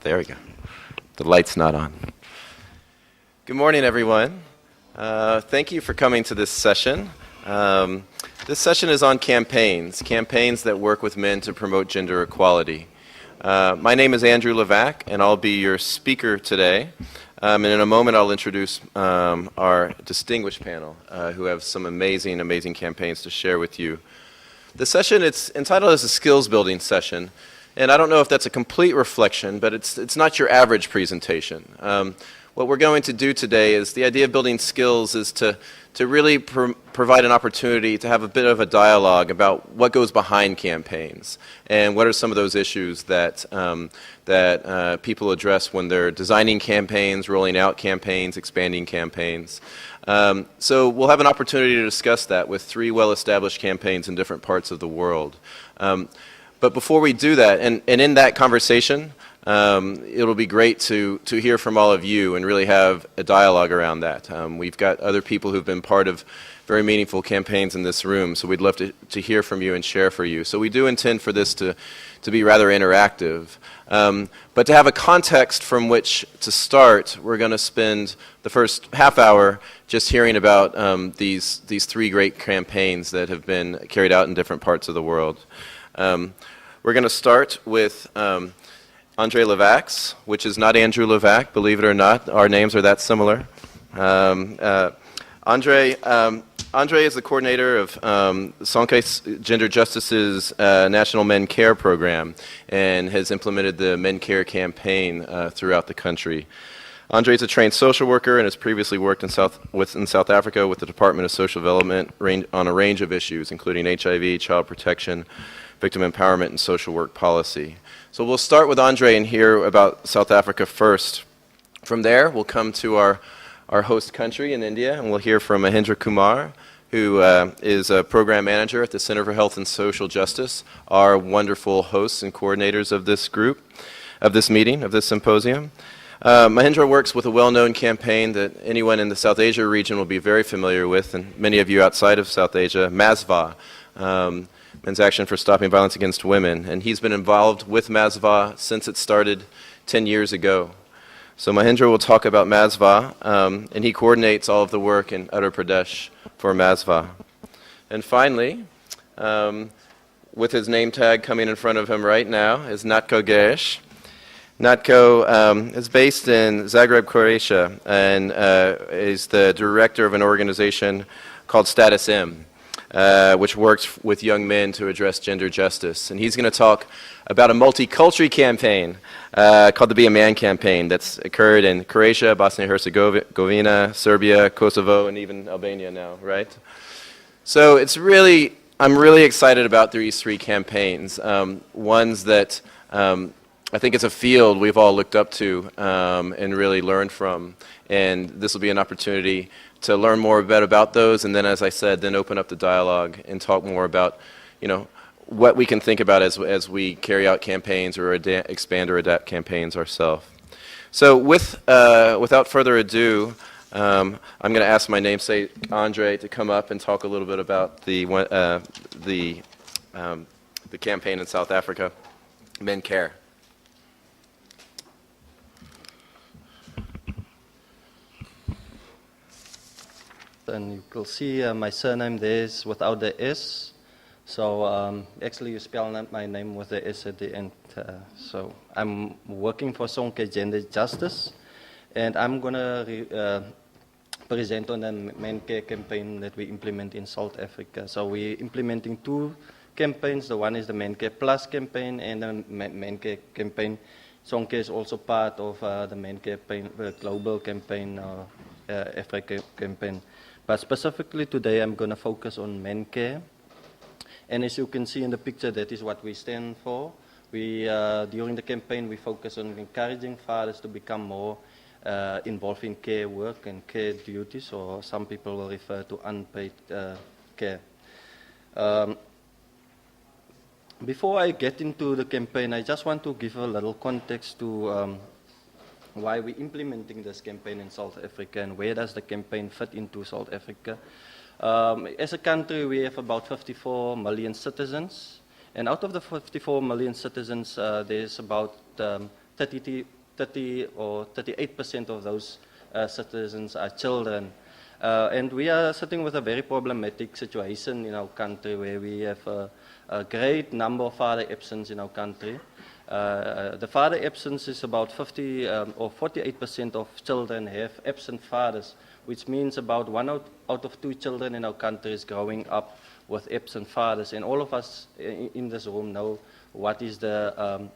There we go. The light's not on. Good morning, everyone. Thank you for coming to this session. This session is on campaigns that work with men to promote gender equality. My name is Andrew Levac, and I'll be your speaker today. And in a moment, I'll introduce our distinguished panel, who have some amazing campaigns to share with you. The session, it's entitled as a skills building session. And I don't know if that's a complete reflection, but it's not your average presentation. What we're going to do today is the idea of building skills is to really provide an opportunity to have a bit of a dialogue about what goes behind campaigns and what are some of those issues that people address when they're designing campaigns, rolling out campaigns, expanding campaigns. So we'll have an opportunity to discuss that with 3 well-established campaigns in different parts of the world. But before we do that, and in that conversation, it'll be great to hear from all of you and really have a dialogue around that. We've got other people who've been part of very meaningful campaigns in this room, so we'd love to hear from you and share for you. So we do intend for this to be rather interactive. But to have a context from which to start, we're going to spend the first half hour just hearing about these 3 great campaigns that have been carried out in different parts of the world. We're going to start with Andre Levac, which is not Andrew Levac, believe it or not. Our names are that similar. Andre is the coordinator of Sonke Gender Justice's National Men Care Program and has implemented the Men Care campaign throughout the country. Andre is a trained social worker and has previously worked in South Africa with the Department of Social Development on a range of issues, including HIV, child protection, victim empowerment, and social work policy. So we'll start with Andre and hear about South Africa first. From there, we'll come to our host country in India, and we'll hear from Mahindra Kumar, who is a program manager at the Center for Health and Social Justice, our wonderful hosts and coordinators of this group, of this meeting, of this symposium. Mahindra works with a well-known campaign that anyone in the South Asia region will be very familiar with, and many of you outside of South Asia, MASVA, Men's Action for Stopping Violence Against Women. And he's been involved with MASVA since it started 10 years ago. So Mahindra will talk about MASVA, and he coordinates all of the work in Uttar Pradesh for MASVA. And finally, with his name tag coming in front of him right now, is Natko Gesh. Natko is based in Zagreb, Croatia, and is the director of an organization called Status M, which works with young men to address gender justice. And he's going to talk about a multicultural campaign called the Be a Man campaign that's occurred in Croatia, Bosnia-Herzegovina, Serbia, Kosovo, and even Albania now, right? So I'm really excited about these 3 campaigns, ones that I think it's a field we've all looked up to and really learned from. And this will be an opportunity to learn more about those, and then, as I said, then open up the dialogue and talk more about, what we can think about as we carry out campaigns or expand or adapt campaigns ourselves. So, without further ado, I'm going to ask my namesake Andre to come up and talk a little bit about the campaign in South Africa, Men Care. And you will see my surname there is without the S. So actually you spell my name with the S at the end. So I'm working for Sonke Gender Justice, and I'm going to present on the Men Care campaign that we implement in South Africa. So we're implementing 2 campaigns. The one is the Men Care Plus campaign and the Men Care campaign. Sonke is also part of the Men Care global campaign, Africa campaign. But specifically today, I'm going to focus on Men Care. And as you can see in the picture, that is what we stand for. During the campaign, we focus on encouraging fathers to become more involved in care work and care duties, or some people will refer to unpaid care. Before I get into the campaign, I just want to give a little context to why we're implementing this campaign in South Africa and where does the campaign fit into South Africa. As a country, we have about 54 million citizens, and out of the 54 million citizens, there's about 30 30 or 38% of those citizens are children. And we are sitting with a very problematic situation in our country where we have a great number of father absence in our country. The father absence is about 50 or 48% of children have absent fathers, which means about 1 out of 2 children in our country is growing up with absent fathers. And all of us in this room know what is the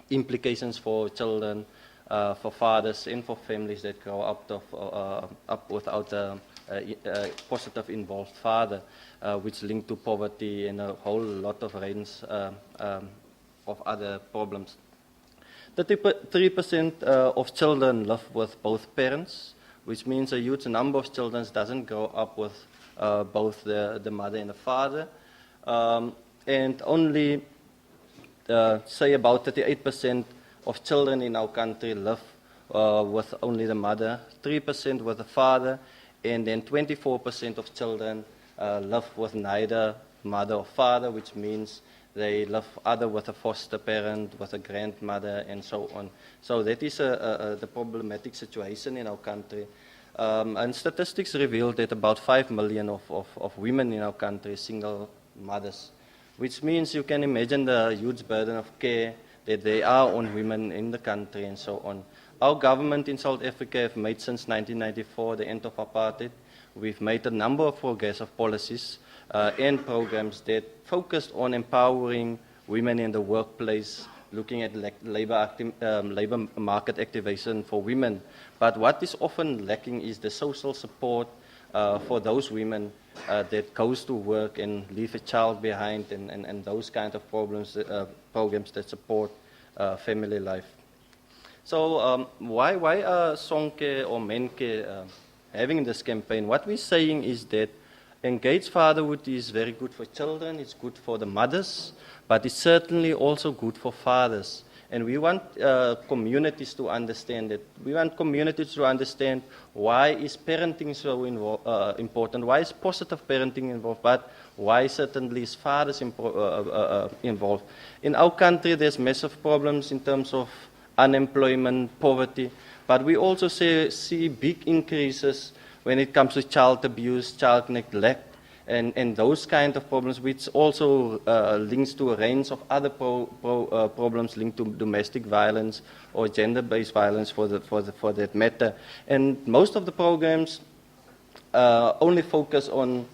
implications for children, for fathers, and for families that grow up without a positive involved father, which link to poverty and a whole lot of range of other problems. 33% of children live with both parents, which means a huge number of children doesn't grow up with both the mother and the father. And only, say about 38% of children in our country live with only the mother, 3% with the father, and then 24% of children live with neither mother or father, which means they live either with a foster parent, with a grandmother, and so on. So that is the problematic situation in our country. And statistics reveal that about 5 million of women in our country are single mothers, which means you can imagine the huge burden of care that there are on women in the country and so on. Our government in South Africa have made since 1994, the end of apartheid, we've made a number of progressive policies and programs that focused on empowering women in the workplace, looking at labor market activation for women. But what is often lacking is the social support for those women that goes to work and leave a child behind, and those kind of programs that support family life. So why are Sonke or Menke having this campaign? What we're saying is that engaged fatherhood is very good for children, it's good for the mothers, but it's certainly also good for fathers. And we want communities to understand that. We want communities to understand why is parenting so important, why is positive parenting involved, but why certainly is fathers involved. In our country, there's massive problems in terms of unemployment, poverty, but we also see big increases when it comes to child abuse, child neglect, and those kind of problems, which also links to a range of other problems linked to domestic violence or gender-based violence for that matter. And most of the programs only focus on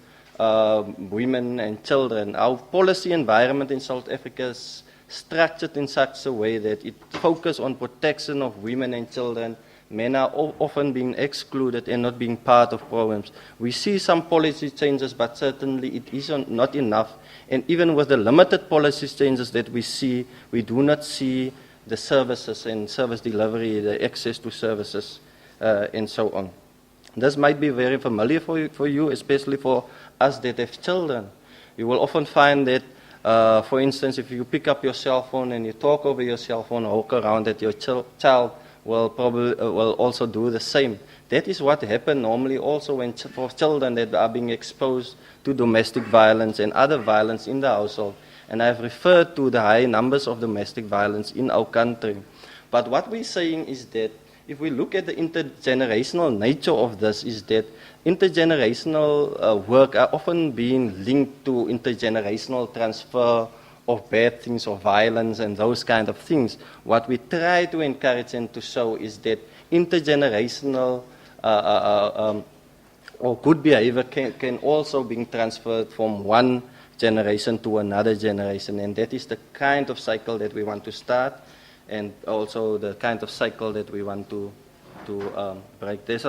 women and children. Our policy environment in South Africa is structured in such a way that it focuses on protection of women and children. Men are often being excluded and not being part of programs. We see some policy changes, but certainly it is not enough. And even with the limited policy changes that we see, we do not see the services and service delivery, the access to services, and so on. This might be very familiar for you, especially for us that have children. You will often find that, for instance, if you pick up your cell phone and you talk over your cell phone, walk around, that your child will also do the same. That is what happens normally also for children that are being exposed to domestic violence and other violence in the household. And I've referred to the high numbers of domestic violence in our country. But what we're saying is that if we look at the intergenerational nature of this, is that intergenerational work are often being linked to intergenerational transfer of bad things or violence and those kind of things. What we try to encourage and to show is that intergenerational or good behavior can also be transferred from one generation to another generation, and that is the kind of cycle that we want to start, and also the kind of cycle that we want to break. There's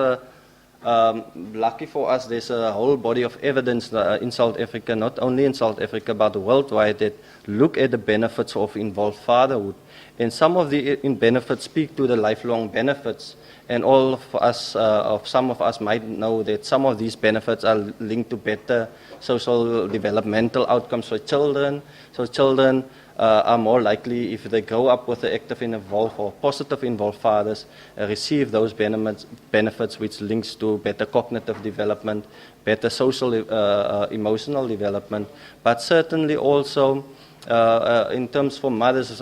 lucky for us, there's a whole body of evidence in South Africa, not only in South Africa, but worldwide, that look at the benefits of involved fatherhood. And some of the benefits speak to the lifelong benefits. And all of us, some of us might know that some of these benefits are linked to better social developmental outcomes for children. So children are more likely, if they grow up with the active and involved or positive involved fathers, receive those benefits which links to better cognitive development, better social, emotional development, but certainly also in terms for mothers,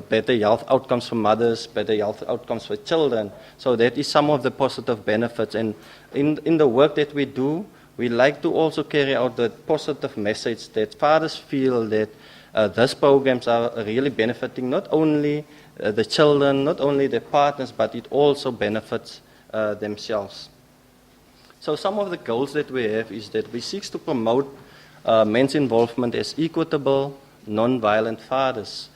better health outcomes for mothers, better health outcomes for children. So that is some of the positive benefits. And in the work that we do, we like to also carry out the positive message that fathers feel that these programs are really benefiting not only the children, not only their partners, but it also benefits themselves. So some of the goals that we have is that we seek to promote men's involvement as equitable, non-violent fathers.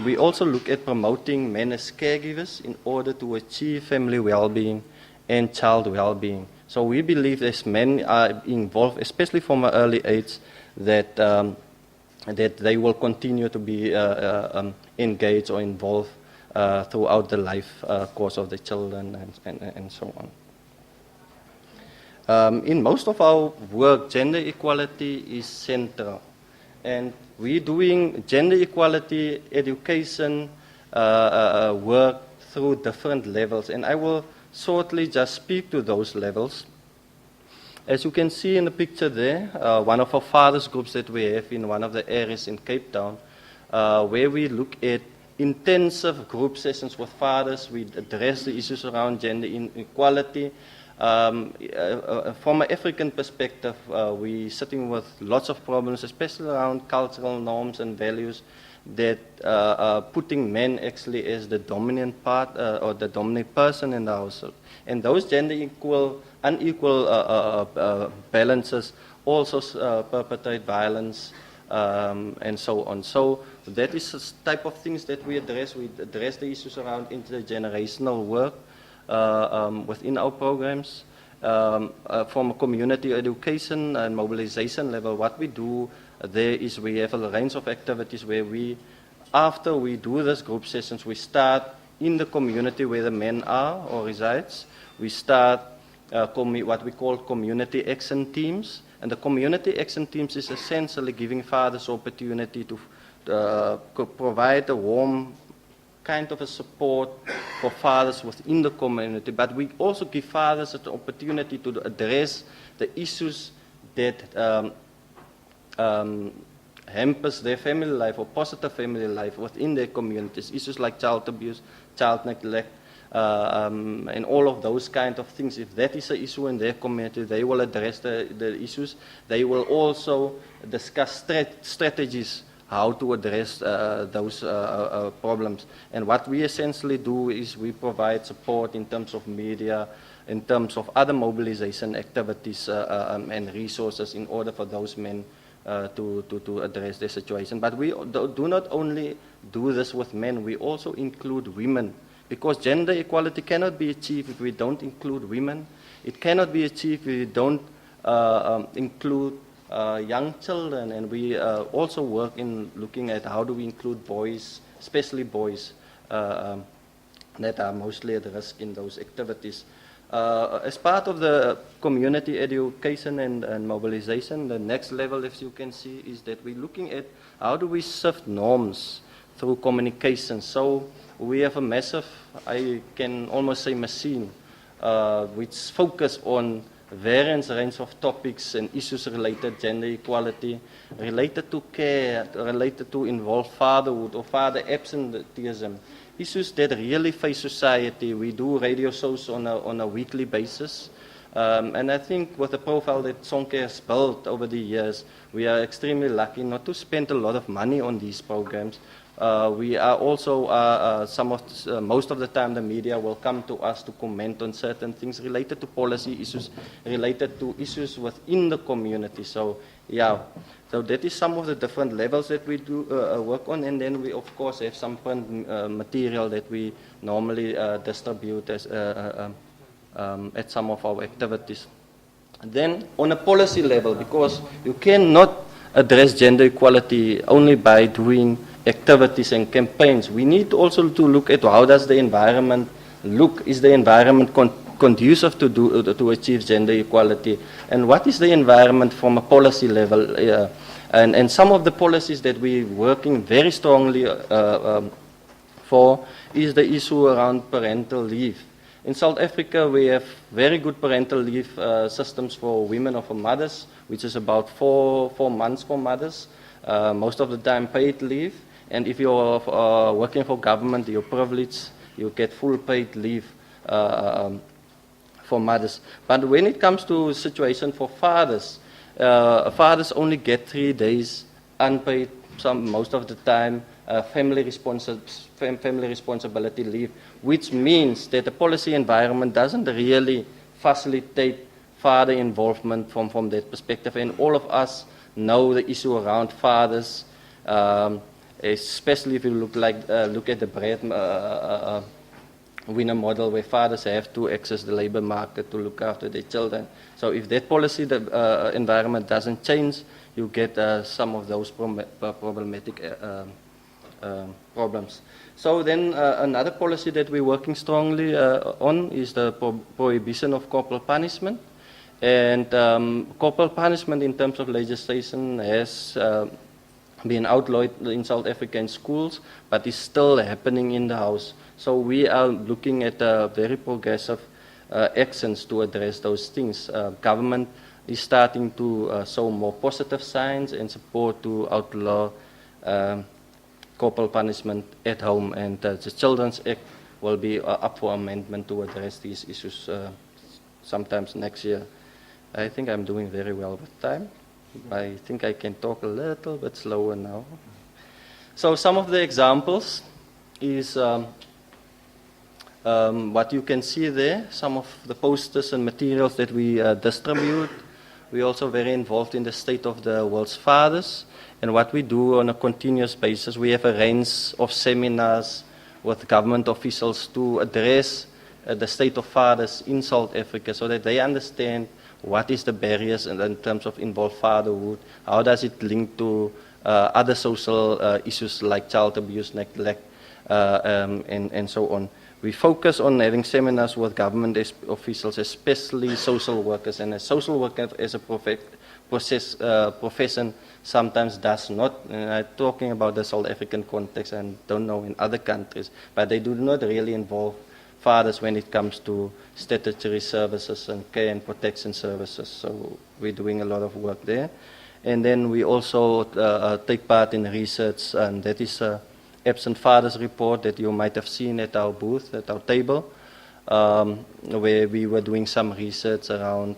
We also look at promoting men as caregivers in order to achieve family well-being and child well-being. So we believe as men are involved, especially from an early age, that that they will continue to be engaged or involved throughout the life course of the children and so on. In most of our work, gender equality is central. And we're doing gender equality education work through different levels. And I will shortly just speak to those levels. As you can see in the picture there, one of our fathers groups that we have in one of the areas in Cape Town, where we look at intensive group sessions with fathers. We address the issues around gender inequality. From an African perspective, we're sitting with lots of problems, especially around cultural norms and values that putting men actually as the dominant part or the dominant person in the household. And those gender unequal balances also perpetrate violence and so on. So that is the type of things that we address. We address the issues around intergenerational work within our programs. From a community education and mobilization level, what we do there is we have a range of activities where we, after we do these group sessions, we start in the community where the men are or resides. We start what we call community action teams. And the community action teams is essentially giving fathers opportunity to provide a warm kind of a support for fathers within the community. But we also give fathers an opportunity to address the issues that hampers their family life or positive family life within their communities. Issues like child abuse, child neglect, and all of those kind of things. If that is an issue in their community, they will address the issues. They will also discuss strategies how to address those problems. And what we essentially do is we provide support in terms of media, in terms of other mobilization activities and resources in order for those men to address their situation. But we do not only do this with men, we also include women, because gender equality cannot be achieved if we don't include women. It cannot be achieved if we don't include young children, and we also work in looking at how do we include boys, especially boys that are mostly at risk in those activities. As part of the community education and mobilization, the next level, as you can see, is that we're looking at how do we shift norms through communication. So we have a massive, I can almost say machine, which focus on various range of topics and issues related gender equality, related to care, related to involved fatherhood or father absenteeism, issues that really face society. We do radio shows on a weekly basis. And I think with the profile that Sonke has built over the years, we are extremely lucky not to spend a lot of money on these programs. We are also, most of the time the media will come to us to comment on certain things related to policy issues, related to issues within the community. So, yeah, so that is some of the different levels that we do work on. And then we, of course, have some print material that we normally distribute as, at some of our activities. And then on a policy level, because you cannot address gender equality only by doing activities and campaigns. We need also to look at how does the environment look. Is the environment conducive to achieve gender equality? And what is the environment from a policy level? And some of the policies that we're working very strongly for is the issue around parental leave. In South Africa, we have very good parental leave systems for women or for mothers, which is about four months for mothers. most of the time paid leave. And if you're working for government, you're privileged, you get full paid leave for mothers. But when it comes to situation for fathers, fathers only get 3 days unpaid, most of the time, family responsibility leave, which means that the policy environment doesn't really facilitate father involvement from that perspective. And all of us know the issue around fathers, especially if you look at the breadwinner model, where fathers have to access the labor market to look after their children. So if that policy environment doesn't change, you get some of those problematic problems. So then another policy that we're working strongly on is the prohibition of corporal punishment. And corporal punishment in terms of legislation has been outlawed in South African schools, but is still happening in the house. So we are looking at very progressive actions to address those things. Government is starting to show more positive signs and support to outlaw corporal punishment at home, and the Children's Act will be up for amendment to address these issues sometimes next year. I think I'm doing very well with time. I think I can talk a little bit slower now. So some of the examples is what you can see there, some of the posters and materials that we distribute. We're also very involved in the State of the World's Fathers. And what we do on a continuous basis, we have a range of seminars with government officials to address the state of fathers in South Africa, so that they understand what is the barriers in terms of involved fatherhood, how does it link to other social issues like child abuse, neglect, and so on. We focus on having seminars with government officials, especially social workers, and a social worker as a profession sometimes does not, and I'm talking about the South African context and don't know in other countries, but they do not really involve fathers when it comes to statutory services and care and protection services. So we're doing a lot of work there. And then we also take part in research, and that is a Absent Fathers report that you might have seen at our booth, at our table, where we were doing some research around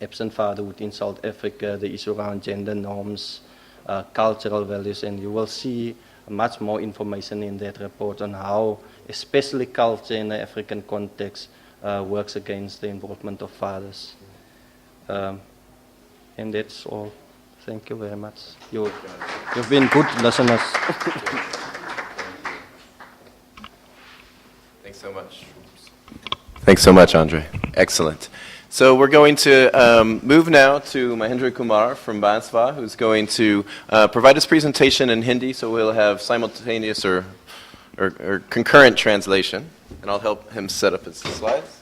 absent fatherhood in South Africa, the issue around gender norms, cultural values, and you will see much more information in that report on how especially culture in the African context works against the involvement of fathers. And that's all. Thank you very much. You've been good listeners. Thanks so much. Thanks so much, Andre. Excellent. So we're going to move now to Mahendra Kumar from Bansva, who's going to provide his presentation in Hindi, so we'll have simultaneous or concurrent translation, and I'll help him set up his slides.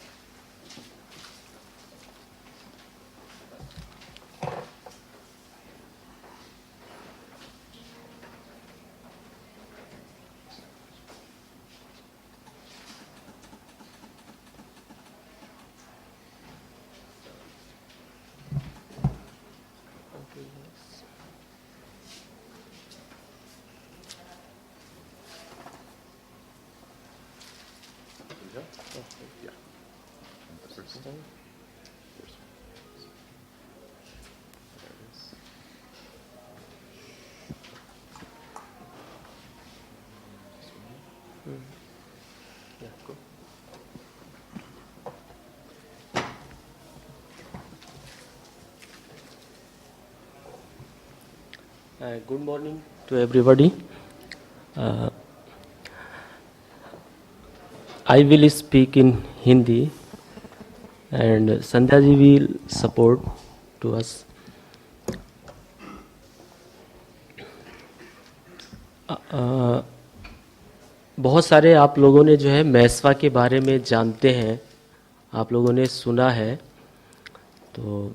Good morning to everybody. I will speak in Hindi and Sandhya ji will support to us. बहुत सारे आप लोगों ने जो है मैस्वा के बारे में जानते हैं, आप लोगों ने सुना है, तो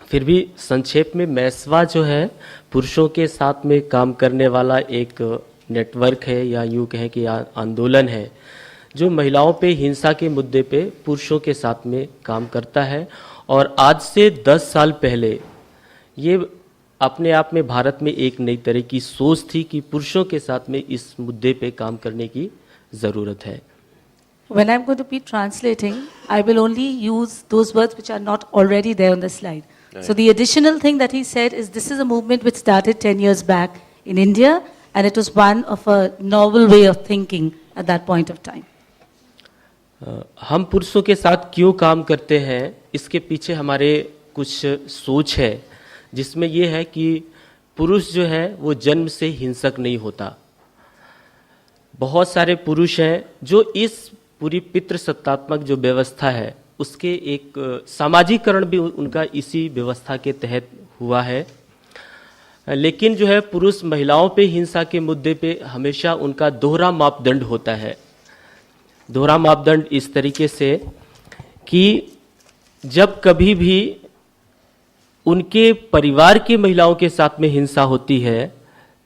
फिर भी संक्षेप में मैस्वा जो है पुरुषों के साथ में काम करने वाला एक नेटवर्क है, या यूँ कहें कि आंदोलन है जो महिलाओं पे हिंसा के मुद्दे पे पुरुषों के साथ में काम करता है। और आज से 10 साल पहले ये अपने आप में भारत में एक नई तरह की सोच थी कि पुरुषों के साथ में इस मुद्दे पे काम करने की ज़रूरत है. When I'm going to be translating, I will only use those words which are not already there on the slide. So the additional thing that he said is this is a movement which started 10 years back in India, and it was one of a novel way of thinking at that point of time. हम पुरुषों के साथ क्यों काम करते हैं, इसके पीछे हमारे कुछ सोच है, जिसमें ये है कि पुरुष जो है वो जन्म से हिंसक नहीं होता. बहुत सारे पुरुष हैं जो इस पूरी पितृसत्तात्मक जो व्यवस्था है उसके एक सामाजिकरण भी उनका इसी व्यवस्था के तहत हुआ है. लेकिन जो है पुरुष महिलाओं पे हिंसा के मुद्दे पे हमेशा उनका दोहरा मापदंड होता है. दोहरा मापदंड इस तरीके से कि जब कभी भी उनके परिवार की महिलाओं के साथ में हिंसा होती है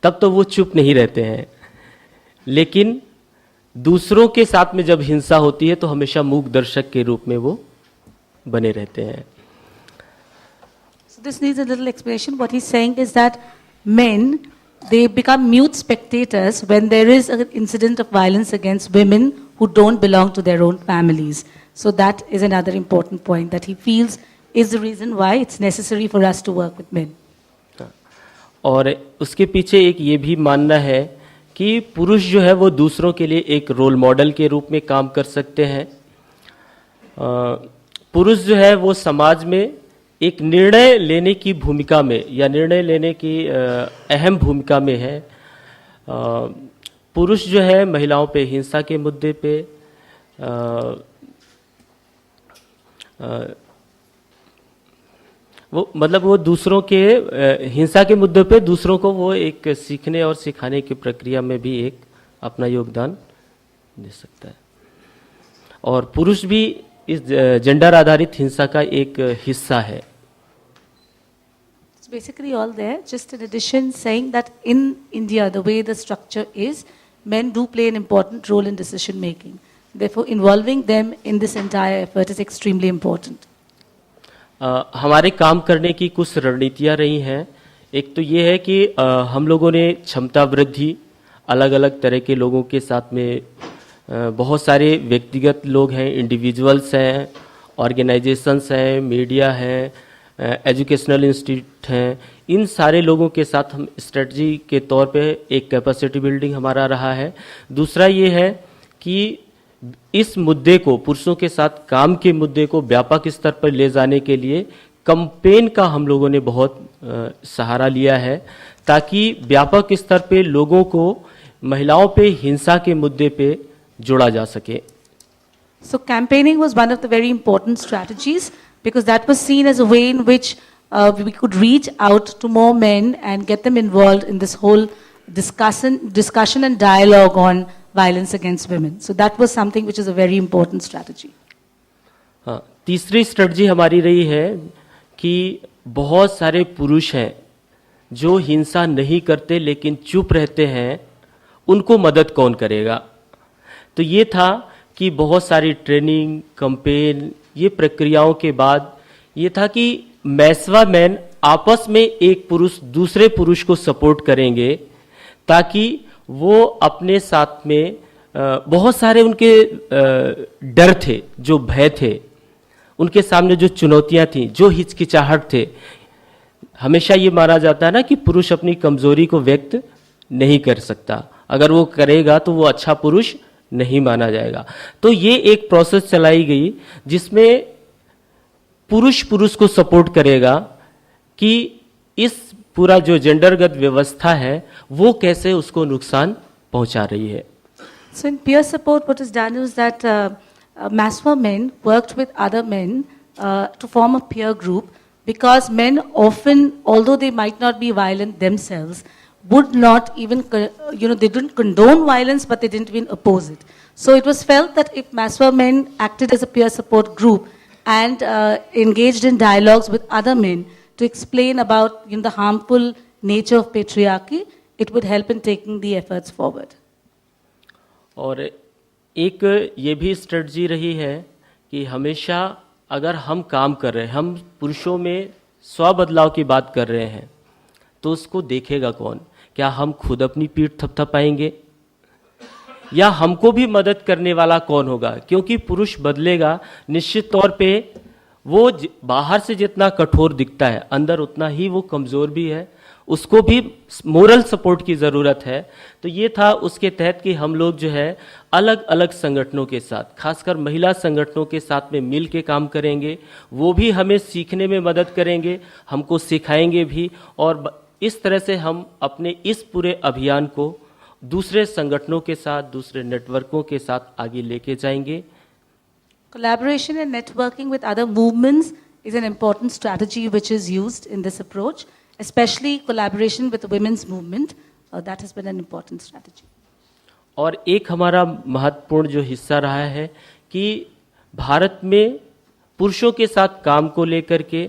तब तो वो चुप नहीं रहते हैं, लेकिन दूसरों के साथ में जब हिंसा होती है तो हमेशा मूक दर्शक के रूप में वो बने रहते हैं. So this needs a little explanation. What he's saying is that men, they become mute spectators when there is an incident of violence against women who don't belong to their own families. So that is another important point that he feels is the reason why it's necessary for us to work with men. और उसके पीछे एक ये भी मानना है कि पुरुष जो है वो दूसरों के लिए एक रोल मॉडल के रूप में काम कर सकते हैं. पुरुष जो है वो समाज में एक निर्णय लेने की भूमिका में या निर्णय लेने की अहम भूमिका में है. पुरुष जो है महिलाओं पे हिंसा के मुद्दे पे वो दूसरों के हिंसा के मुद्दे पे दूसरों को वो एक सीखने और सिखाने की प्रक्रिया में भी एक अपना योगदान दे सकता है. और पुरुष भी इस जेंडर आधारित हिंसा का एक हिस्सा है. It's basically all there. Just in addition, saying that in India, the way the structure is, men do play an important role in decision making. Therefore, involving them in this entire effort is extremely important. हमारे काम करने की कुछ रणनीतियाँ रही हैं. एक तो ये है कि हम लोगों ने क्षमता वृद्धि, अलग अलग तरह के लोगों के साथ में बहुत सारे व्यक्तिगत लोग हैं, इंडिविजुअल्स हैं, ऑर्गेनाइजेशंस हैं, मीडिया है, एजुकेशनल इंस्टीट्यूट हैं, इन सारे लोगों के साथ हम स्ट्रेटजी के तौर पे एक कैपेसिटी बिल्डिंग हमारा रहा है. दूसरा ये है कि इस मुद्दे को, पुरुषों के साथ काम के मुद्दे को व्यापक स्तर पर ले जाने के लिए कैंपेन का हम लोगों ने बहुत सहारा लिया है, ताकि व्यापक स्तर पे लोगों को महिलाओं पे हिंसा के मुद्दे पे जोड़ा जा सके. So campaigning was one of the very important strategies because that was seen as a way in which we could reach out to more men and get them involved in this whole discussion and dialogue on violence against women. So that was something which is a very important strategy. हाँ, तीसरी strategy हमारी रही है कि बहुत सारे पुरुष हैं जो हिंसा नहीं करते लेकिन चुप रहते हैं, उनको मदद कौन करेगा. तो ये था कि बहुत सारी ट्रेनिंग, कैंपेन, ये प्रक्रियाओं के बाद ये था कि मैसवा मैन आपस में एक पुरुष दूसरे पुरुष को सपोर्ट करेंगे, ताकि वो अपने साथ में बहुत सारे उनके डर थे, जो भय थे, उनके सामने जो चुनौतियां थीं, जो हिचकिचाहट थे. हमेशा ये माना जाता है ना कि पुरुष अपनी कमजोरी को व्यक्त नहीं कर सकता, अगर वो करेगा तो वो अच्छा पुरुष नहीं माना जाएगा. तो ये एक प्रोसेस चलाई गई जिसमें पुरुष पुरुष को सपोर्ट करेगा कि इस पूरा जो जेंडरगत व्यवस्था है वो कैसे उसको नुकसान पहुंचा रही है. So in peer support, what is done is that Maswa men worked with other men to form a peer group, because men often, although they might not be violent themselves, would not even, they didn't condone violence, but they didn't even oppose it. So it was felt that if Maswa men acted as a peer support group and engaged in dialogues with other men to explain about the harmful nature of patriarchy, it would help in taking the efforts forward. और एक ये भी strategy रही है कि हमेशा अगर हम काम कर रहे हैं, हम पुरुषों में स्व बदलाव की बात कर रहे हैं, तो उसको देखेगा कौन? क्या हम खुद अपनी पीठ थपथपाएंगे या हमको भी मदद करने वाला कौन होगा? क्योंकि पुरुष बदलेगा निश्चित तौर पे, वो बाहर से जितना कठोर दिखता है अंदर उतना ही वो कमज़ोर भी है, उसको भी मोरल सपोर्ट की ज़रूरत है। तो ये था उसके तहत कि हम लोग जो है अलग अलग संगठनों के साथ, खासकर महिला संगठनों के साथ में मिल के काम करेंगे। वो भी हमें सीखने में मदद करेंगे, हमको सिखाएंगे भी, और इस तरह से हम अपने इस पूरे अभियान को दूसरे संगठनों के साथ, दूसरे नेटवर्कों के साथ आगे लेके जाएंगे। Collaboration and networking with other movements is an important strategy which is used in this approach, especially collaboration with the women's movement. That has been an important strategy. और एक हमारा महत्वपूर्ण जो हिस्सा रहा है कि भारत में पुरुषों के साथ काम को लेकर के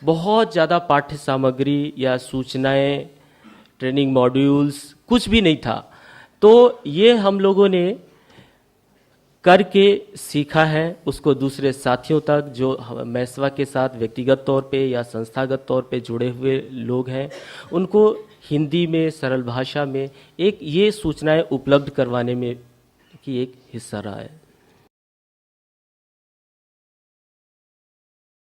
बहुत ज़्यादा पाठ्य सामग्री या सूचनाएं, ट्रेनिंग मॉड्यूल्स कुछ भी नहीं था। तो ये हम लोगों ने करके सीखा है, उसको दूसरे साथियों तक जो मैसवा के साथ व्यक्तिगत तौर पे या संस्थागत तौर पे जुड़े हुए लोग हैं, उनको हिंदी में सरल भाषा में एक ये सूचनाएं उपलब्ध करवाने में की एक हिस्सा रहा है।